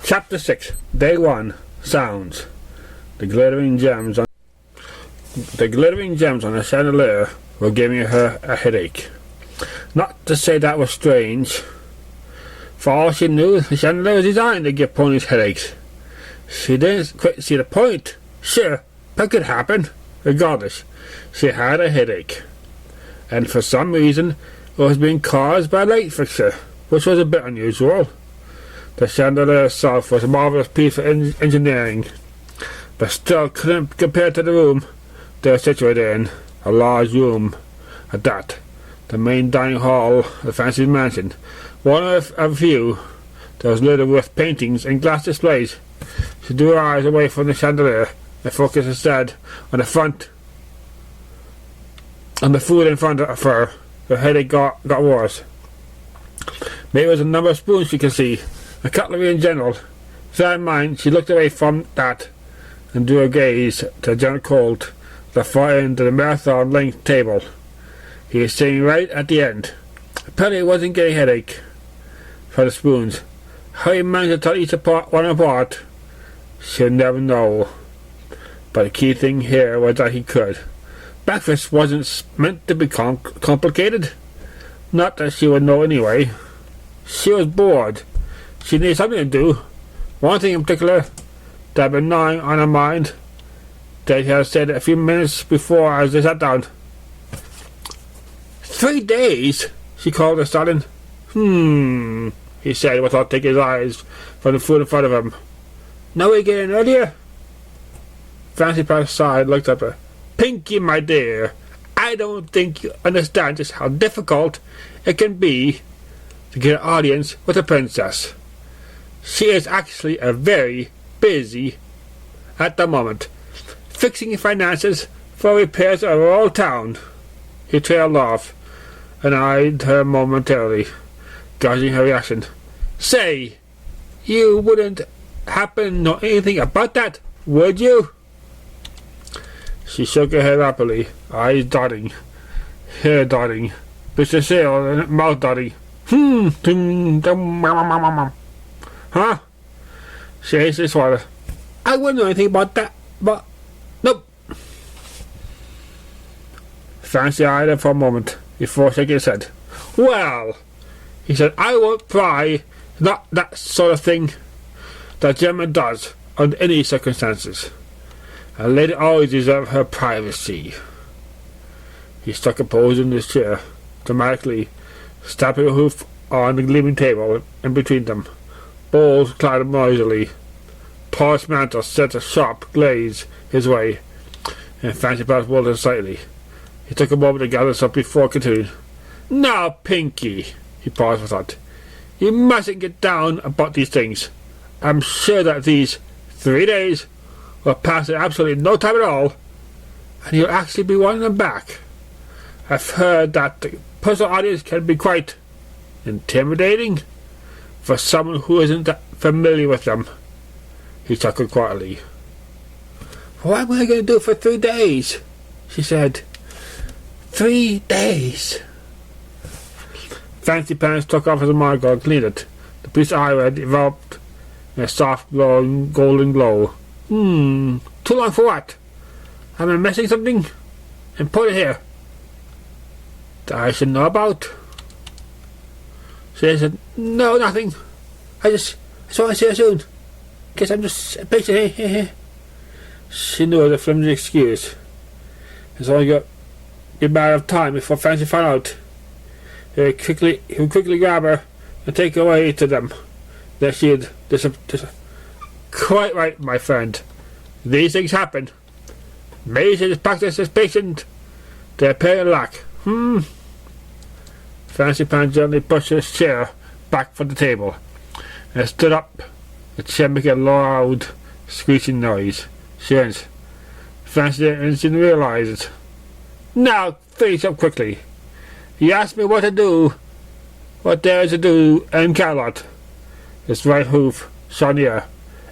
Chapter 6, Day 1, Sounds. The glittering gems on the chandelier were giving her a headache. Not to say that was strange. For all she knew, the chandelier was designed to give ponies headaches. She didn't quite see the point. Sure, that could happen. Regardless, she had a headache. And for some reason, it was being caused by a light fixture, which was a bit unusual. The chandelier itself was a marvelous piece of engineering, but still couldn't compare to the room they were situated in, a large room at that, the main dining hall of the fancy mansion, one of a few that was littered with paintings and glass displays. She drew her eyes away from the chandelier and focused instead on the food in front of her. Her headache got worse. Maybe it was a number of spoons she could see, and cutlery in general. With that in mind, she looked away from that and drew her gaze to the giant colt at the far end of the marathon-length table. He was sitting right at the end. Apparently he wasn't getting a headache for the spoons. How he managed to tell each one apart, she'll never know. But the key thing here was that he could. Breakfast wasn't meant to be complicated. Not that she would know anyway. She was bored. She needed something to do. One thing in particular that had been gnawing on her mind, that he had said a few minutes before as they sat down. 3 days? She called her starting. He said without taking his eyes from the food in front of him. Now we're getting earlier? Fancy Pants sighed, looked up at her. Pinky, my dear, I don't think you understand just how difficult it can be to get an audience with a princess. She is actually very busy at the moment, fixing finances for repairs of our old town. He trailed off and eyed her momentarily, gauging her reaction. Say, you wouldn't happen to know anything about that, would you? She shook her head rapidly, eyes darting, hair darting, bits of sail and mouth darting. Huh? She hastily swallowed. I wouldn't know anything about that, but nope. Fancy eyed her for a moment before shaking his head. Well, he said, I won't pry. Not that sort of thing that Gemma does under any circumstances. A lady always deserves her privacy. He struck a pose in his chair, dramatically, stamping a hoof on the gleaming table in between them. Bowls clattered noisily. Polished mantle sent a sharp glaze his way, and Fancy Pants wilted slightly. He took a moment to gather himself before continuing. Now, Pinky, he paused for thought. You mustn't get down about these things. I'm sure that these 3 days will pass in absolutely no time at all, and you'll actually be wanting them back. I've heard that the personal audience can be quite intimidating for someone who isn't familiar with them. He chuckled quietly. What am I going to do for 3 days? She said. 3 days. Fancy Pants took off his monocle and cleaned it. The piece of eyewear developed in a soft, glowing, golden glow. Too long for what? Am I missing something? And put it here. That I should know about. She said, no, nothing. I just want to see her soon. Guess I'm just a patient. She knew it was a flimsy excuse. It's only got a matter of time before Fancy found out. He would quickly grab her and take her away to them. Then she'd disappear. Quite right, my friend. These things happen. Maybe she just practiced as patient. They appear in lack. Fancy Pants gently pushed his chair back from the table and stood up. The chair making a loud, screeching noise. She went. Fancy didn't realize it. Now, finish up quickly. You asked me what to do. What there is to do in Camelot. His right hoof shot in the air.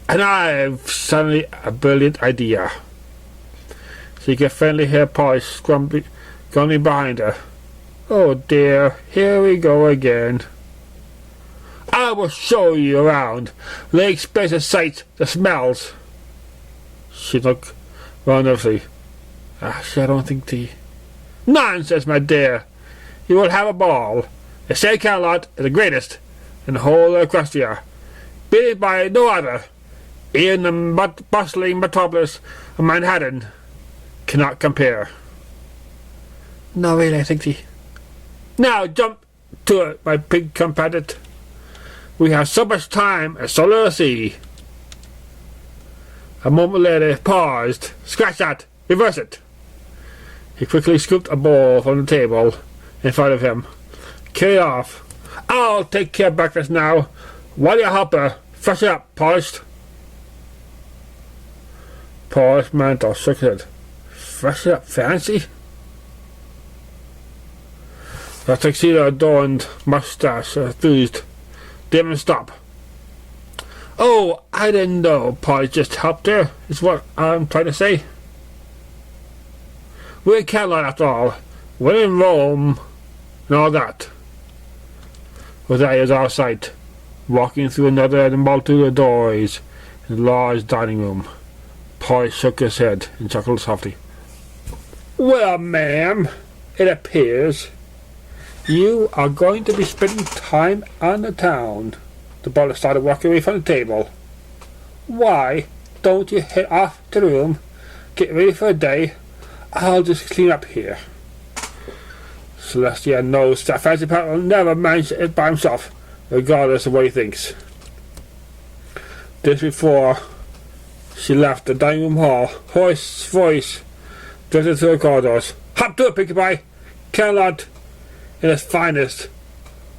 And I've suddenly a brilliant idea. She could faintly hear Polish grumbling behind her. Oh dear, here we go again. I will show you around. They experience the sights, the smells. She looked round nervously. Actually, I don't think the... Nonsense, my dear. You will have a ball. The State Camelot is the greatest in the whole of Equestria, beaten by no other. Even the bustling metropolis of Manhattan cannot compare. No, really, I think the... Now jump to it, my big compatriot. We have so much time and so little to see. A moment later, he paused. Scratch that. Reverse it. He quickly scooped a bowl from the table in front of him. Carry off. I'll take care of breakfast now. While you're hopper, fresh it up, Polished. Polished Mantle shook his head. Fresh it up, fancy? The tuxedo-adorned mustache enthused. Didn't stop. Oh, I didn't know Polly just helped her, is what I'm trying to say. We're in Camelot after all. We're in Rome and all that. With that, he was out of sight, walking through another of the multitude of doors in the large dining room. Polly shook his head and chuckled softly. Well, ma'am, it appears you are going to be spending time on the town. The butler started walking away from the table. Why don't you head off to the room, get ready for a day? I'll just clean up here. Celestia knows that Fancy Pat will never manage it by himself, regardless of what he thinks. Just before she left the dining room hall, hoarse voice drifted through the corridors. Hop to it, Pinkie Pie! Camelot in its finest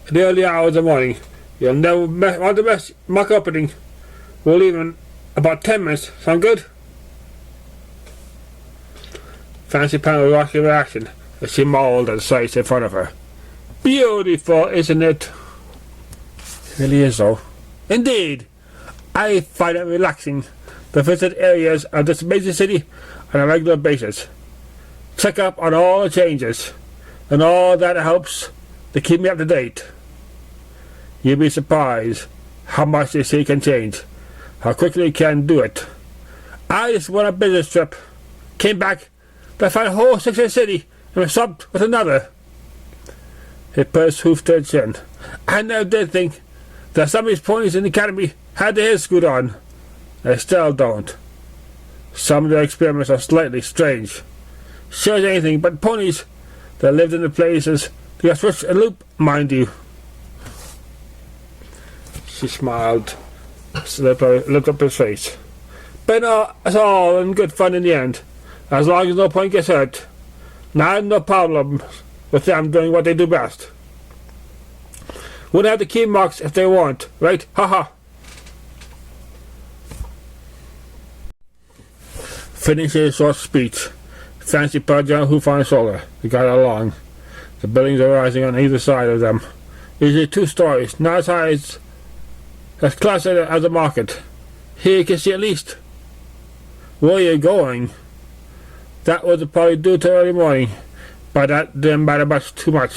in the early hours of the morning. You'll never want to miss mock opening. We'll leave in about 10 minutes. Sound good? Fancy Pan was watching her reaction as she mauled at the sights in front of her. Beautiful, isn't it? It really is, though. Indeed. I find it relaxing to visit areas of this amazing city on a regular basis. Check up on all the changes, and all that helps to keep me up to date. You'll be surprised how much this city can change, how quickly it can do it. I just went on a business trip, came back, but found a whole section of the city and was swamped with another. He put his hoof to his chin. I never did think that some of these ponies in the academy had their heads screwed on. I still don't. Some of their experiments are slightly strange. Sure as anything, but ponies that lived in the places they got switched a loop, mind you. She smiled, looked up his face. But no, it's all in good fun in the end, as long as no point gets hurt. Now I have no problem with them doing what they do best. Wouldn't have the key marks if they weren't, right? Haha. Finishing his short speech, Fancy put down a hoof on his shoulder. They got along. The buildings are rising on either side of them. Usually 2 stories, not as high as close as the market. Here you can see at least where you're going. That would probably do till early morning, but that didn't matter much too much.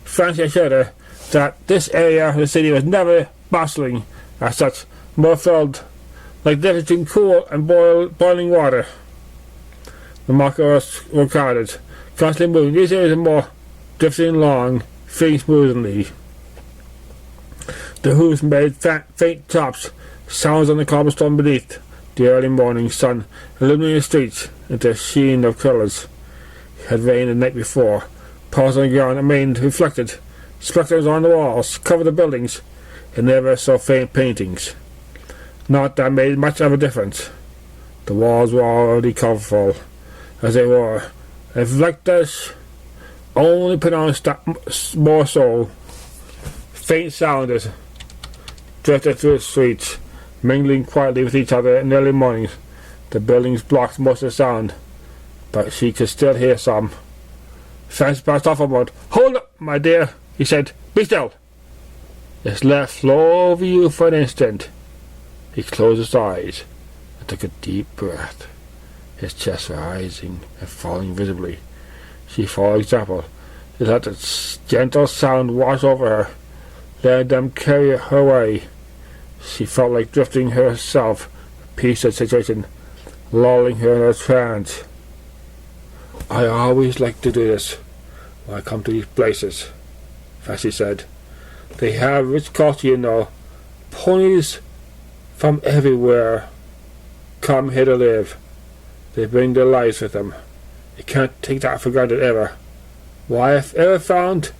Fancy assured her that this area of the city was never bustling as such, more filled like the difference between cool and boiling water. The market was crowded, constantly moving. These areas are more drifting along, feeling smoothly. The hooves made faint chops, sounds on the cobblestone beneath. The early morning sun illuminated the streets into a sheen of colours. It had rained the night before. Paws on the ground remained reflected. Spectres on the walls covered the buildings in ever so faint paintings. Not that made much of a difference. The walls were already colourful as they were. Reflectors only pronounced more so. Faint sounds drifted through the streets, mingling quietly with each other in the early mornings. The buildings blocked most of the sound, but she could still hear some. Fancy passed off a moment. Hold up, my dear, he said. Be still. His left flow over you for an instant. He closed his eyes and took a deep breath, his chest rising and falling visibly. She followed example. He let the gentle sound wash over her. letting them carry her away. She felt like drifting herself, a piece of the situation, lulling her in a trance. I always like to do this when I come to these places, Fancy said. They have rich culture, you know. Ponies from everywhere come here to live. They bring their lives with them. You can't take that for granted ever. Why, I've ever found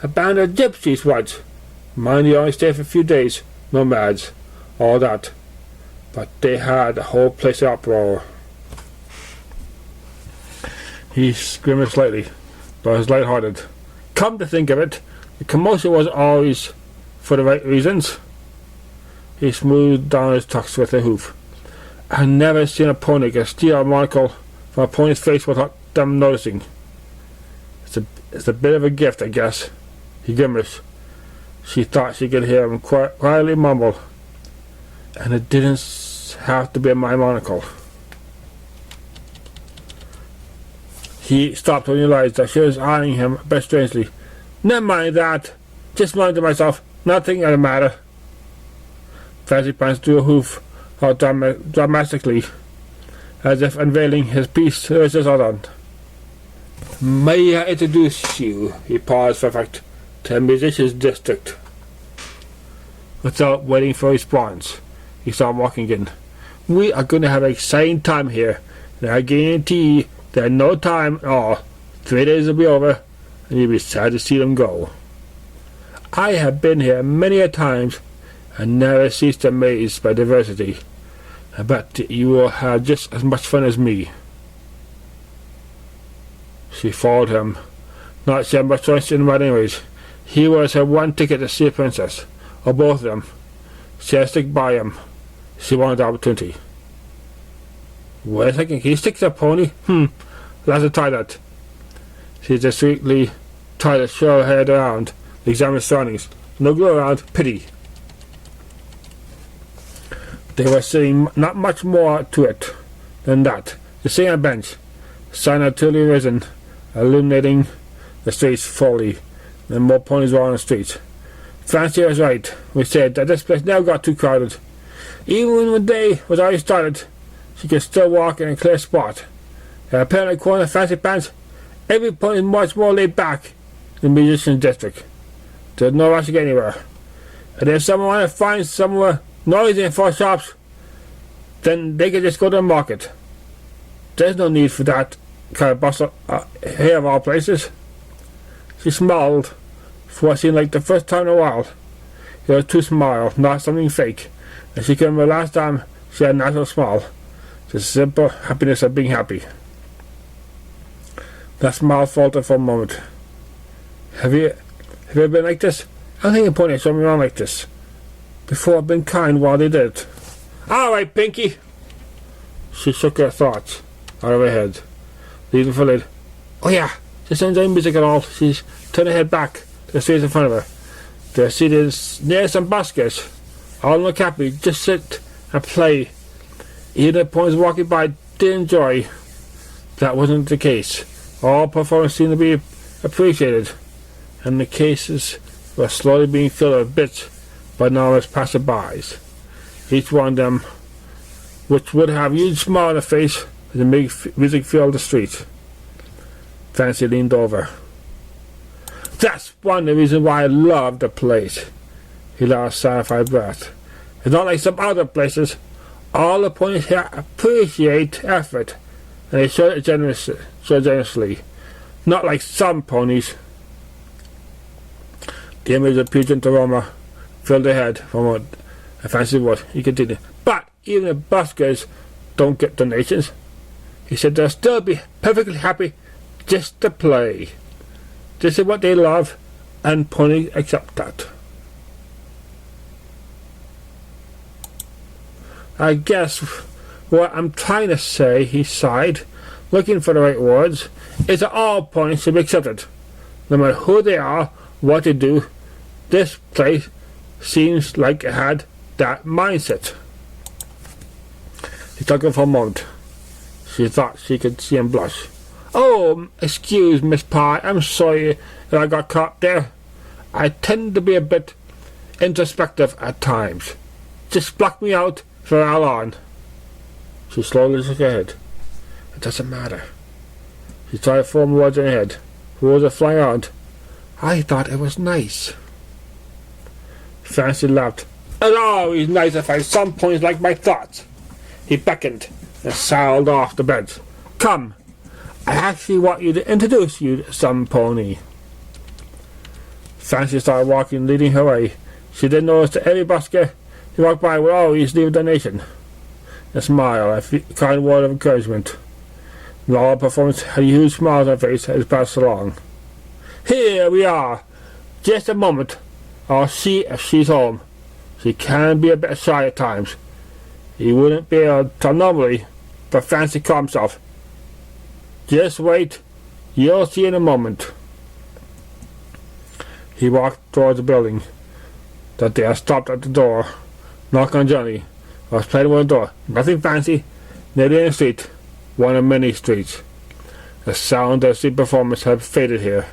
a band of gypsies once. Mind you, only stayed for a few days. Nomads, all that. But they had the whole place in uproar. He grimaced slightly, but was light-hearted. Come to think of it, the commotion wasn't always for the right reasons. He smoothed down his tux with a hoof. I've never seen a pony get steal a monocle from a pony's face without them noticing. It's a bit of a gift, I guess. He grimaced. She thought she could hear him quietly mumble. And it didn't have to be my monocle. He stopped and realized that she was eyeing him a bit strangely. Never mind that. Just mind to myself. Nothing of the matter. Fancy Pants drew a hoof out dramatically, as if unveiling his piece to his other. May I introduce you, he paused for effect, to a musician's district. Without waiting for a response, he saw him walking in. We are going to have an exciting time here, and I guarantee that in no time at all, 3 days will be over, and you'll be sad to see them go. I have been here many a times, and never ceased amazed by diversity. I bet you will have just as much fun as me. She followed him. Not she had much choice in what anyways. He was her one ticket to see a princess, or both of them. She had to stick by him. She wanted the opportunity. Wait a second, can you stick to a pony? Let's try that. She discreetly tried to show her head around, examine surroundings. No glue around, pity. They were sitting not much more to it than that. The sitting on a bench, sun had truly risen, illuminating the streets fully, and more ponies were on the streets. Fancy was right. We said that this place never got too crowded. Even when the day was already started, she could still walk in a clear spot. At a permanent corner of Fancy Pants, every pony is much more laid back in the musician's district. There was no rush to get anywhere. And if someone wanted to find somewhere noisy and full of shops, then they could just go to the market. There's no need for that kind of bustle here of all places. She smiled for what seemed like the first time in a while. It was a true smile, not something fake, and she could remember last time she had a natural smile. The simple happiness of being happy. That smile faltered for a moment. Have you ever been like this? I don't think a pony showed me around like this. Before I've been kind while they did it. All right, Pinky. She shook her thoughts out of her head, leaving for lid. Oh yeah, just enjoying music at all. She turned her head back to the streets in front of her. They're seated near some baskets. All look happy, just sit and play. Even the ponies walking by did enjoy. That wasn't the case. All performers seemed to be appreciated, and the cases were slowly being filled with bits by enormous passerbys. Each one of them, which would have a huge smile on their face as the music filled the street. Fancy leaned over. That's one of the reasons why I love the place. He let out a satisfied breath. It's not like some other places. All the ponies here appreciate effort, and they show it generously. Not like some ponies. The image of pungent aroma filled her head for a moment. I fancied what he continued. But even the buskers don't get donations. He said they'll still be perfectly happy just to play. This is what they love, and ponies accept that. I guess what I'm trying to say, he sighed, looking for the right words, is that all ponies should be accepted. No matter who they are, what they do, this place seems like it had that mindset. He took her for a moment. She thought she could see him blush. Oh, excuse Miss Pye, I'm sorry that I got caught there. I tend to be a bit introspective at times. Just block me out for how long? She slowly shook her head. It doesn't matter. She tried to form words in her head. Words were flying out. I thought it was nice. Fancy laughed. It's always nice if I have some points like my thoughts. He beckoned and sailed off the bed. Come, I actually want you to introduce you to some pony. Fancy started walking, leading her way. She did notice that every basket he walked by would always leave a donation. A smile, a kind word of encouragement. And all performance had a huge smile on her face as it passed along. Here we are. Just a moment. I'll see if she's home. She can be a bit shy at times. He wouldn't be able to tell normally, but Fancy calmed himself. Just wait. You'll see in a moment. He walked towards the building. That day I stopped at the door, knocked on Johnny. I was playing with the door. Nothing fancy. Near the street. One of many streets. The sound of the street performance had faded here.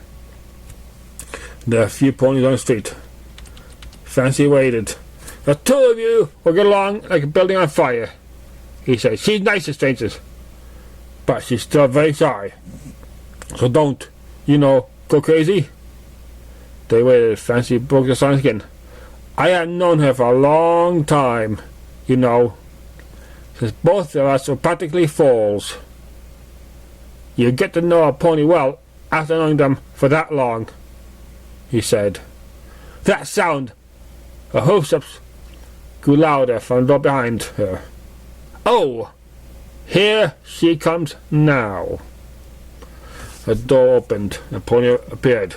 There are a few ponies on the street. Fancy waited. The two of you will get along like a building on fire, he said. She's nice to strangers, but she's still very shy. So don't, go crazy. They waited. Fancy broke the silence again. I have known her for a long time, since both of us were practically foals. You get to know a pony well after knowing them for that long, he said. That sound! Her hoofsteps grew louder from the door behind her. Oh! Here she comes now. The door opened and the pony appeared.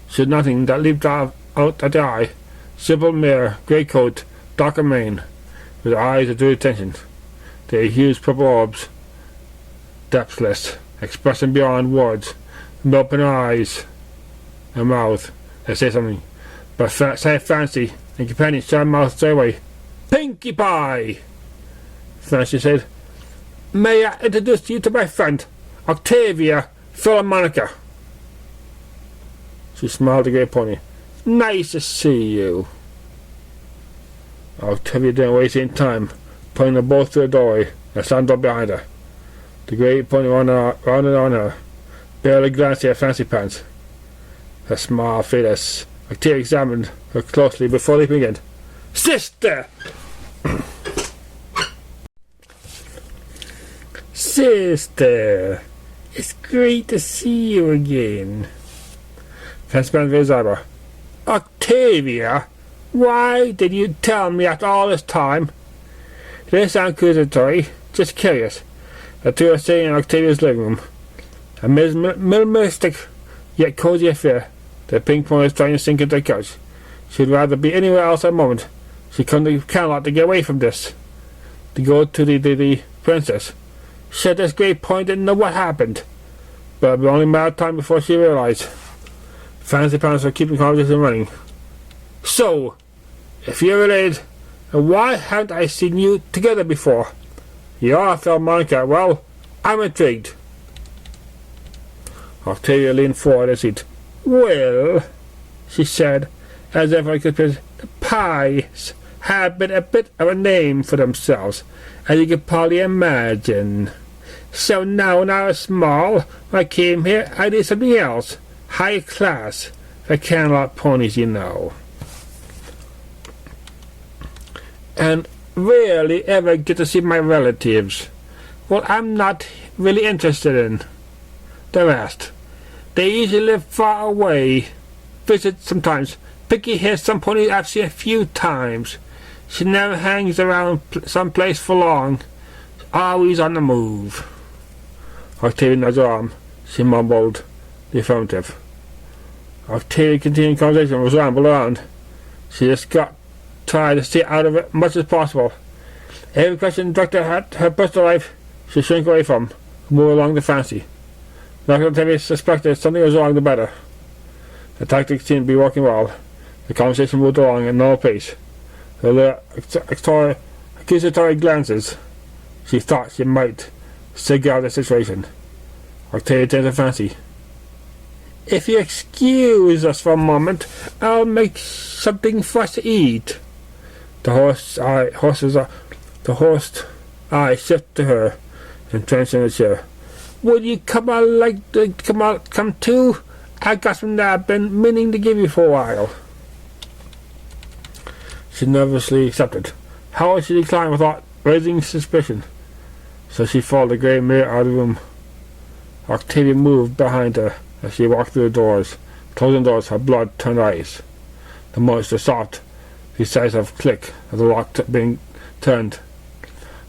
She had nothing that leaped out at the eye. Simple mare, grey coat, darker mane, with eyes that drew attention. Their huge purple orbs, depthless, expressing beyond words, and open eyes and mouth. They say something, but say Fancy and companion shut mouth straight away. Pinkie Pie! Fancy said. May I introduce you to my friend, Octavia Philharmonica? She smiled at the great pony. Nice to see you. Octavia didn't waste any time, pulling them both through the doorway and slammed up behind her. The great pony rounded on her, barely glancing at Fancy Pants. Her smile faded as Octavia examined her closely before leaping in. Sister! Sister! It's great to see you again. Fancy Pants raised his eyebrow. Octavia! Why did you tell me after all this time? Didn't sound accusatory, just curious. The two were sitting in Octavia's living room. A minimalistic yet cozy affair. The pink pony was trying to sink into the couch. She'd rather be anywhere else at the moment. She come to Camelot to get away from this. To go to the princess. She said this great pony didn't know what happened. But it was only a matter of time before she realized. Fancy Pants were keeping conversation running. So, if you're related, why haven't I seen you together before? You're Philharmonica. Well, I'm intrigued. Octavia leaned forward as seat. Well, she said, as if I could put the Pies have been a bit of a name for themselves, as you could probably imagine. So now when I was small, when I came here, I did something else. High class. For Camelot ponies, And rarely ever get to see my relatives. Well, I'm not really interested in the rest. They usually live far away. Visit sometimes. Pinkie hears some ponies I've seen a few times. She never hangs around someplace for long. Always on the move. Octavia nudged her arm. She mumbled the affirmative. Octavia continued conversation was rambled around. She just tried to stay out of it as much as possible. Every question directed at her personal life, she shrank away from, moved along to Fancy. Not until they suspected something was wrong, the better. The tactics seemed to be working well. The conversation moved along at a normal pace. The accusatory glances she thought she might sig out the situation. Octavia turned to Fancy. If you excuse us for a moment, I'll make something for us to eat. The host eye shifted to her and turned in the chair. Would you come too? I got something that I've been meaning to give you for a while. She nervously accepted. How she declined without raising suspicion. So she followed the grey mirror out of the room. Octavia moved behind her as she walked through the doors. Closing doors, her blood-turned eyes. The monster stopped. The size of click as the lock being turned.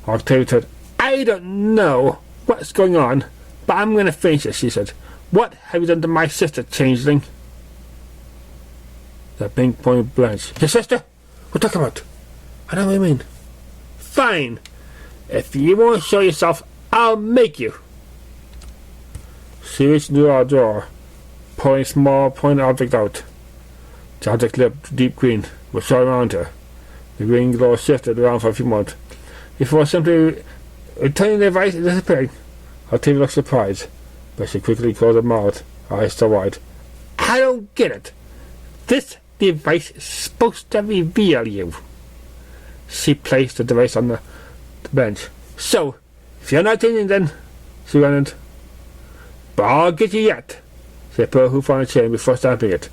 Octavia said, I don't know what's going on, but I'm going to finish it, she said. What have you done to my sister, changeling? The pink pointed Blanche. Your sister? What talking about? I know what you mean. Fine. If you won't show yourself, I'll make you. She reached into our drawer, pulling a small pointed object out. The object lit deep green, was shot around her. The green glow shifted around for a few moments, before simply returning the device and disappearing. Octavia looked surprised, but she quickly closed her mouth, eyes still wide. I don't get it. This device is supposed to reveal you. She placed the device on the bench. So, if you're not changing then, she went. But I'll get you yet. She put her hoof on the chain before stamping it.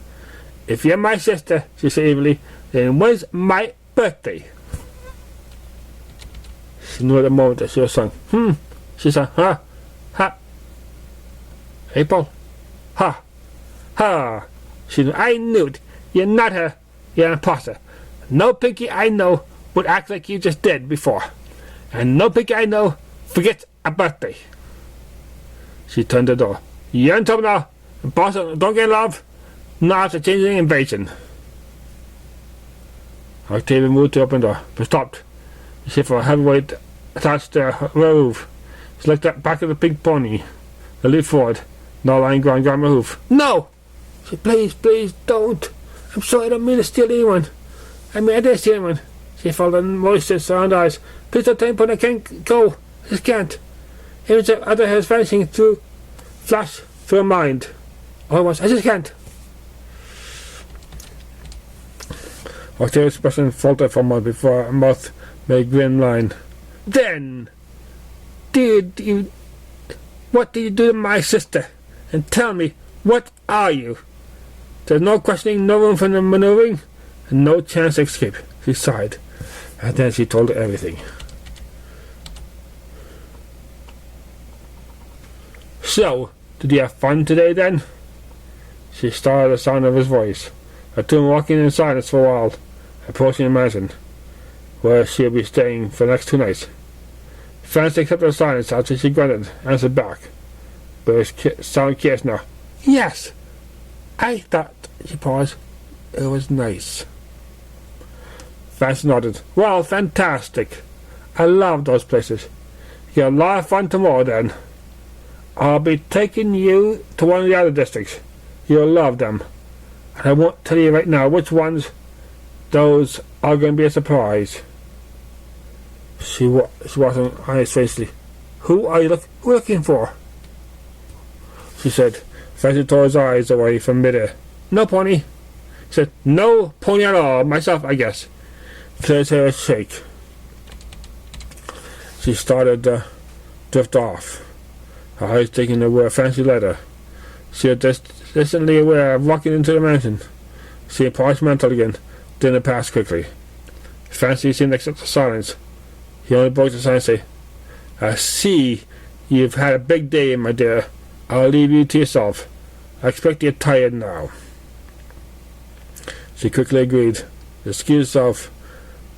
If you're my sister, she said evenly, then when's my birthday? She knew at the moment that she was sung. She said, ha, ha. April? Ha, ha. She knew, I knew it. You're not her. You're an imposter. No Pinky I know would act like you just did before. And no Pinky I know forgets a birthday. She turned the door. You're in trouble now. Imposter, don't get in love. Not after changing invasion. Octavia moved to the open door, but stopped. She for a heavy weight attached to her roof. She looked back at the pink pony. The leap forward, now lying ground, grabbed her hoof. No! She said, please, don't. I'm sorry, I don't mean to steal anyone. I didn't steal anyone. She felt the moisture surround her eyes. Please don't tell me, I can't go. I just can't. Images of other hairs vanishing flash through her mind. All at once, I just can't. Octavia's expression faltered for a moment before her mouth made a grim line. Then, what did you do to my sister? And tell me, what are you? There's no questioning, no room for maneuvering, and no chance to escape. She sighed, and then she told her everything. So, did you have fun today then? She started at the sound of his voice. The two were walking in silence for a while, approaching the mansion, where she'll be staying for the next 2 nights. Fancy accepted the silence after she grunted, answered back. But it was sound curious now. Yes, I thought, she paused, it was nice. Fancy nodded. Well, fantastic. I love those places. You have a lot of fun tomorrow then. I'll be taking you to one of the other districts. You'll love them. And I won't tell you right now which ones. Those are going to be a surprise. She wasn't eyes facely. Who are you looking for? She said. Fancy tore his eyes away from midair. No pony. He said, no pony at all. Myself, I guess. Claire's hair shake. She started to drift off. Her eyes taking her where Fancy led her. She was distantly aware of walking into the mansion. She polished mental again. Then it passed quickly. Fancy seemed to accept the silence. He only broke the silence and say, I see you've had a big day, my dear. I'll leave you to yourself. I expect you're tired now. She quickly agreed. Excused herself,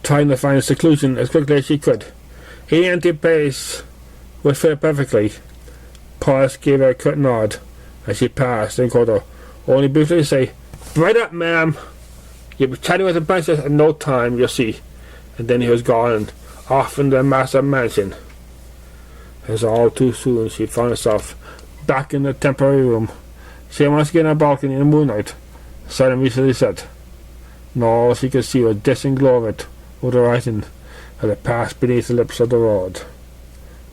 trying to find seclusion as quickly as she could. The empty place would fit perfectly. Paulus gave her a quick nod as she passed in corridor, only briefly to say, Right up, ma'am. You'll be chatting with the princess in no time, you'll see. And then he was gone and off in the massive mansion. It was all too soon. She found herself back in the temporary room. She once again on a balcony in the moonlight. The sun recently set. And all she could see was a distant glow of it over the horizon as it passed beneath the lips of the road.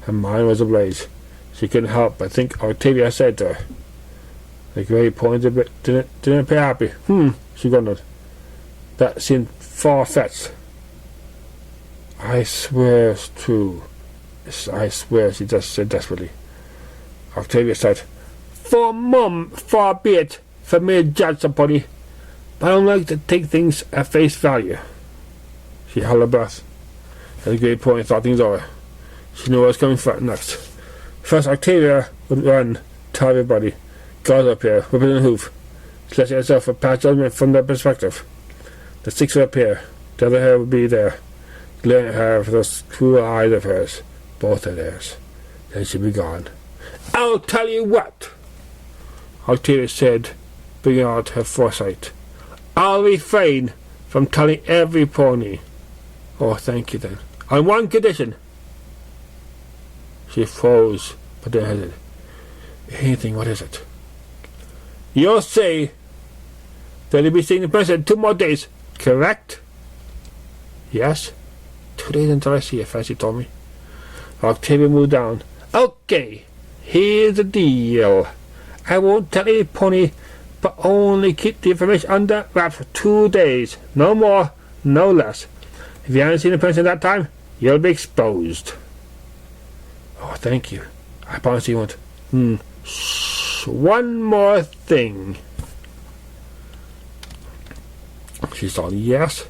Her mind was ablaze. She couldn't help but think Octavia said to her, The grey pony didn't appear happy. She grunted. That seemed far-fetched. I swear it's true. I swear, she just said desperately. Octavia said, For Mum, far be it for me to judge somebody, but I don't like to take things at face value. She held her breath. As the grey pony thought things over, she knew what was coming for next. First, Octavia would run, tell everybody, guards up here, whipping the hoof, sledging herself for past judgment from their perspective. The six would appear, the other hair would be there, glaring at her with those cruel eyes of hers, both of theirs. Then she'd be gone. I'll tell you what, Octavia said, bringing out her foresight. I'll refrain from telling every pony. Oh, thank you then. On one condition. She froze, but then hesitated. Anything, what is it? You'll say that you'll be seeing the person in 2 more days, correct? Yes. 2 days until I see you, Fancy told me. Octavia moved down. Okay, here's the deal. I won't tell any pony, but only keep the information under wraps for 2 days. No more, no less. If you haven't seen the person that time, you'll be exposed. Oh, thank you. I promise you won't. One more thing. She thought, yes.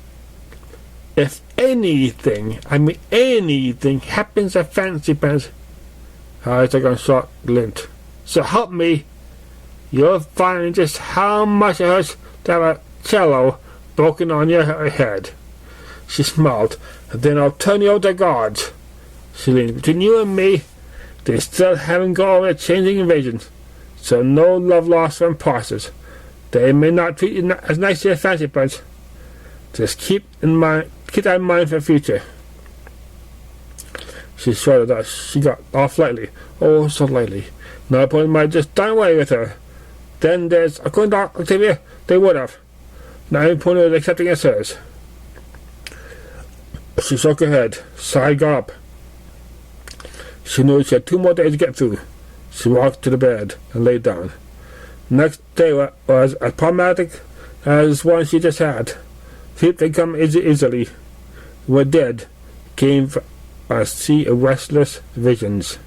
If anything, I mean anything, happens at Fancy Pants, her eyes took on short glint. So help me, you'll find just how much it hurts to have a cello broken on your head. She smiled, and then I'll turn you over to guards. She leaned. Between you and me, they still haven't got over the changing invasions, so no love lost from parcels. They may not treat you as nicely as Fancy Pants. Just keep that in mind for the future. She shuddered as she got off lightly. Oh, so lightly. No point might just done away with her. Then there's, according to Octavia, they would have. Now every pony was accepting as hers. She shook her head. Sigh got up. She knew she had 2 more days to get through. She walked to the bed and lay down. Next day was as problematic as one she just had. Sleep didn't come easily. When dead, came a sea of restless visions.